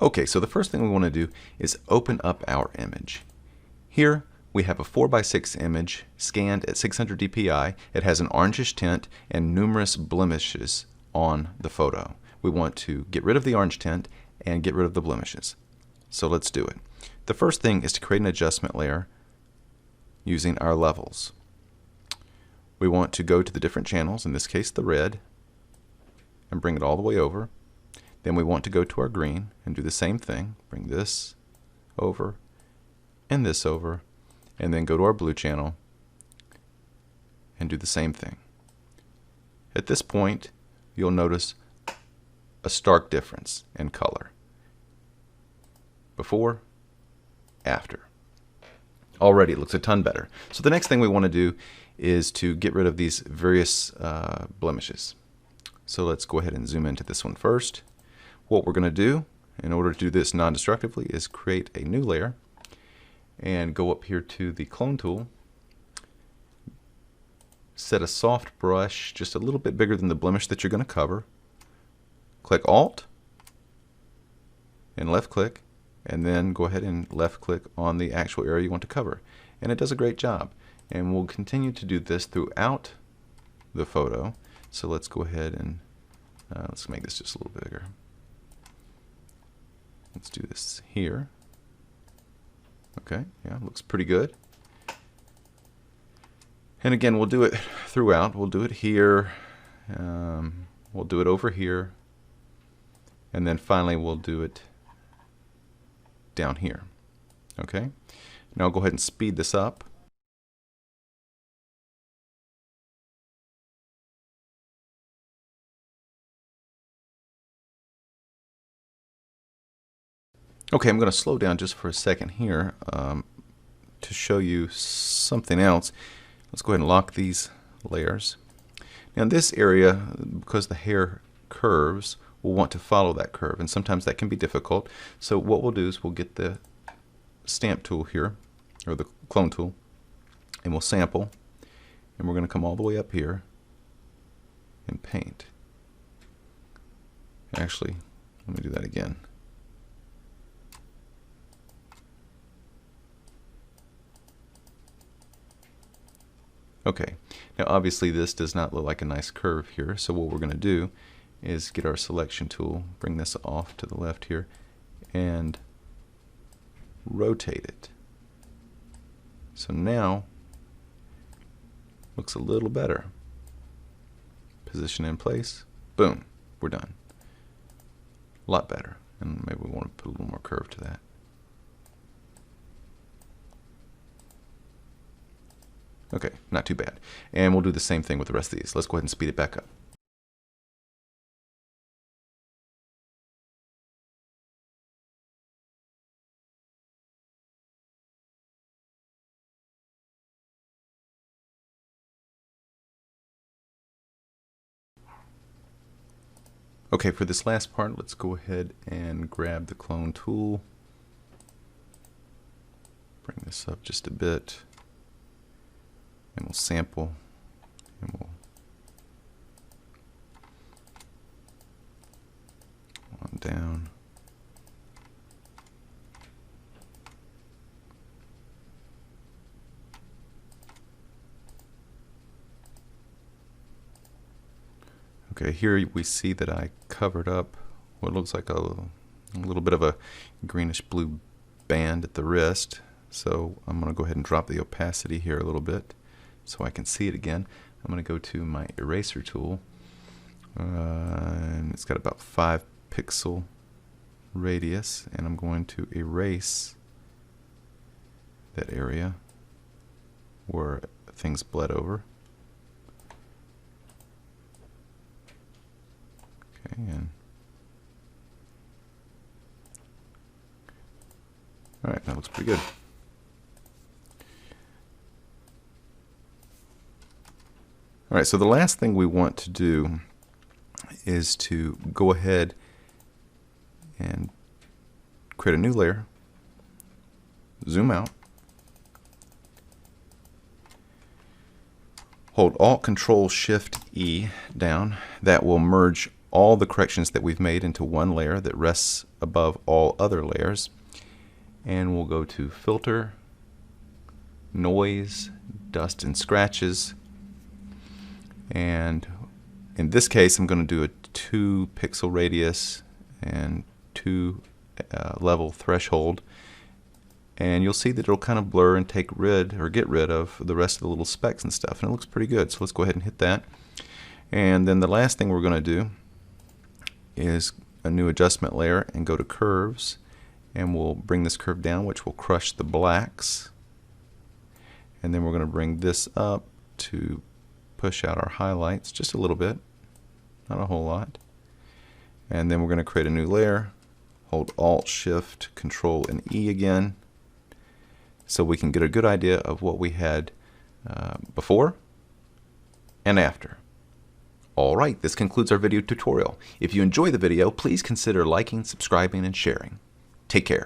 Okay, so the first thing we want to do is open up our image. Here we have a 4:6 image scanned at 600 dpi. It has an orangish tint and numerous blemishes on the photo. We want to get rid of the orange tint and get rid of the blemishes. So let's do it. The first thing is to create an adjustment layer using our levels. We want to go to the different channels, in this case the red, and bring it all the way over. Then we want to go to our green and do the same thing. Bring this over and this over, and then go to our blue channel and do the same thing. At this point, you'll notice a stark difference in color. Before, after. Already it looks a ton better. So the next thing we want to do is to get rid of these various blemishes. So let's go ahead and zoom into this one first. What we're going to do in order to do this non-destructively is create a new layer and go up here to the clone tool, set a soft brush just a little bit bigger than the blemish that you're going to cover, click Alt and left click, and then go ahead and left click on the actual area you want to cover, and it does a great job. And we'll continue to do this throughout the photo. So let's go ahead and let's make this just a little bigger. Let's do this here. Okay, yeah, looks pretty good. And again, we'll do it throughout. We'll do it here. We'll do it over here. And then finally we'll do it down here. Okay, now I'll go ahead and speed this up. Okay, I'm going to slow down just for a second here to show you something else. Let's go ahead and lock these layers. Now in this area, because the hair curves, we'll want to follow that curve, and sometimes that can be difficult. So what we'll do is we'll get the stamp tool here, or the clone tool, and we'll sample, and we're going to come all the way up here and paint. Actually, let me do that again. Okay, now obviously this does not look like a nice curve here, so what we're going to do is get our selection tool, bring this off to the left here, and rotate it. So now looks a little better. Position in place, boom, we're done. A lot better, and maybe we want to put a little more curve to that. Okay, not too bad. And we'll do the same thing with the rest of these. Let's go ahead and speed it back up. Okay, for this last part, let's go ahead and grab the clone tool. Bring this up just a bit. And we'll sample, and we'll on down. Okay, here we see that I covered up what looks like a little bit of a greenish blue band at the wrist. So I'm going to go ahead and drop the opacity here a little bit, so I can see it again. I'm going to go to my eraser tool, and it's got about 5 pixel radius, and I'm going to erase that area where things bled over. Okay, and all right, that looks pretty good. All right, so the last thing we want to do is to go ahead and create a new layer, zoom out, hold Alt Control Shift E down. That will merge all the corrections that we've made into one layer that rests above all other layers. And we'll go to Filter, Noise, Dust and Scratches. And in this case, I'm going to do a 2 pixel radius and 2 level threshold. And you'll see that it'll kind of blur and get rid of the rest of the little specks and stuff. And it looks pretty good. So let's go ahead and hit that. And then the last thing we're going to do is a new adjustment layer and go to Curves. And we'll bring this curve down, which will crush the blacks. And then we're going to bring this up to push out our highlights just a little bit, not a whole lot. And then we're going to create a new layer, hold Alt, Shift, Control, and E again, so we can get a good idea of what we had before and after. Alright, this concludes our video tutorial. If you enjoy the video, please consider liking, subscribing, and sharing. Take care.